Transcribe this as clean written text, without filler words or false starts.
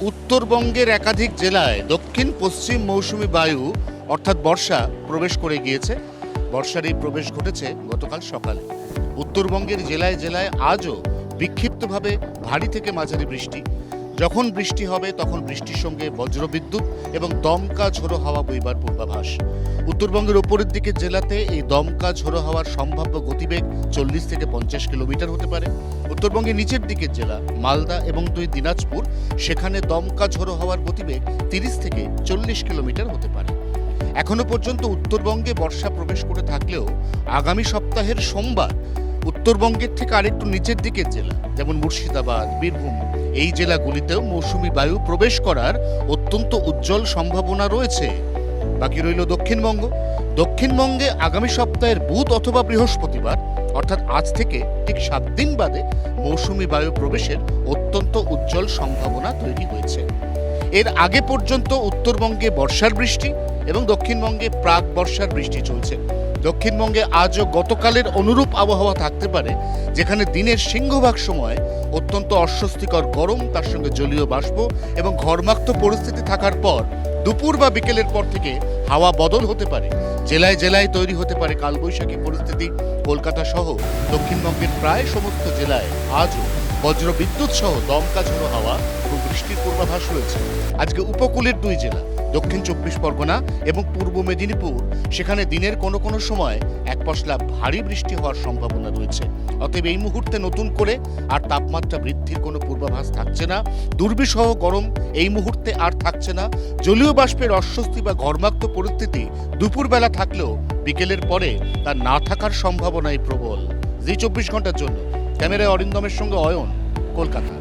উত্তরবঙ্গের একাধিক জেলায় দক্ষিণ পশ্চিম মৌসুমী বায়ু অর্থাৎ বর্ষা প্রবেশ করে গিয়েছে। বর্ষার এই প্রবেশ ঘটেছে গতকাল সকালে। উত্তরবঙ্গের জেলায় জেলায় আজও বিক্ষিপ্তভাবে ভারী থেকে মাঝারি বৃষ্টি। যখন বৃষ্টি হবে তখন বৃষ্টির সঙ্গে বজ্রবিদ্যুৎ এবং দমকা ঝোড়ো হাওয়া বইবার পূর্বাভাস। উত্তরবঙ্গের ওপরের দিকের জেলাতে এই দমকা ঝোড়ো হাওয়ার সম্ভাব্য গতিবেগ 40 থেকে 50 কিলোমিটার হতে পারে। উত্তরবঙ্গের নিচের দিকের জেলা মালদা এবং দিনাজপুর, সেখানে দমকা ঝোড়ো হাওয়ার গতিবেগ 30 থেকে 40 কিলোমিটার হতে পারে। এখনো পর্যন্ত উত্তরবঙ্গে বর্ষা প্রবেশ করে থাকলেও আগামী সপ্তাহের সোমবার উত্তরবঙ্গের থেকে আরেকটু নিচের দিকের জেলা যেমন মুর্শিদাবাদ, বীরভূম, এই জেলাগুলিতেও মৌসুমী বায়ু প্রবেশ করার অত্যন্ত উজ্জ্বল সম্ভাবনা রয়েছে। বাকি রইল দক্ষিণবঙ্গ। দক্ষিণবঙ্গে আগামী সপ্তাহের বুধ অথবা বৃহস্পতিবার অর্থাৎ আজ থেকে ঠিক 7 দিন বাদে মৌসুমী বায়ু প্রবেশের অত্যন্ত উজ্জ্বল সম্ভাবনা তৈরি হয়েছে। এর আগে পর্যন্ত উত্তরবঙ্গে বর্ষার বৃষ্টি এবং দক্ষিণবঙ্গে প্রাক বর্ষার বৃষ্টি চলছে। দক্ষিণবঙ্গে আজও গতকালের অনুরূপ আবহাওয়া থাকতে পারে, যেখানে দিনের সিংহভাগ সময় অত্যন্ত অস্বস্তিকর গরম, তার সঙ্গে জলীয় বাষ্প এবং ঘর্মাক্ত পরিস্থিতি থাকার পর দুপুর বা বিকেলের পর থেকে হাওয়া বদল হতে পারে। জেলায় জেলায় তৈরি হতে পারে কালবৈশাখী পরিস্থিতি। কলকাতা সহ দক্ষিণবঙ্গের প্রায় সমস্ত জেলায় আজও বজ্রবিদ্যুৎ সহ দমকা ঝোড়ো হাওয়া এবং বৃষ্টির পূর্বাভাস রয়েছে। আজকে উপকূলের 2 জেলা দক্ষিণ 24 পরগনা এবং পূর্ব মেদিনীপুর, সেখানে দিনের কোনো কোনো সময় এক পশলা ভারী বৃষ্টি হওয়ার সম্ভাবনা রয়েছে। অতএব এই মুহূর্তে নতুন করে আর তাপমাত্রা বৃদ্ধির কোনো পূর্বাভাস থাকছে না। দুর্বিষহ গরম এই মুহূর্তে আর থাকছে না। জলীয় বাষ্পের অস্বস্তি বা ঘর্মাক্ত পরিস্থিতি দুপুরবেলা থাকলেও বিকেলের পরে তা না থাকার সম্ভাবনাই প্রবল। জি 24 ঘন্টার জন্য ক্যামেরায় অরিন্দমের সঙ্গে অয়ন, কলকাতা।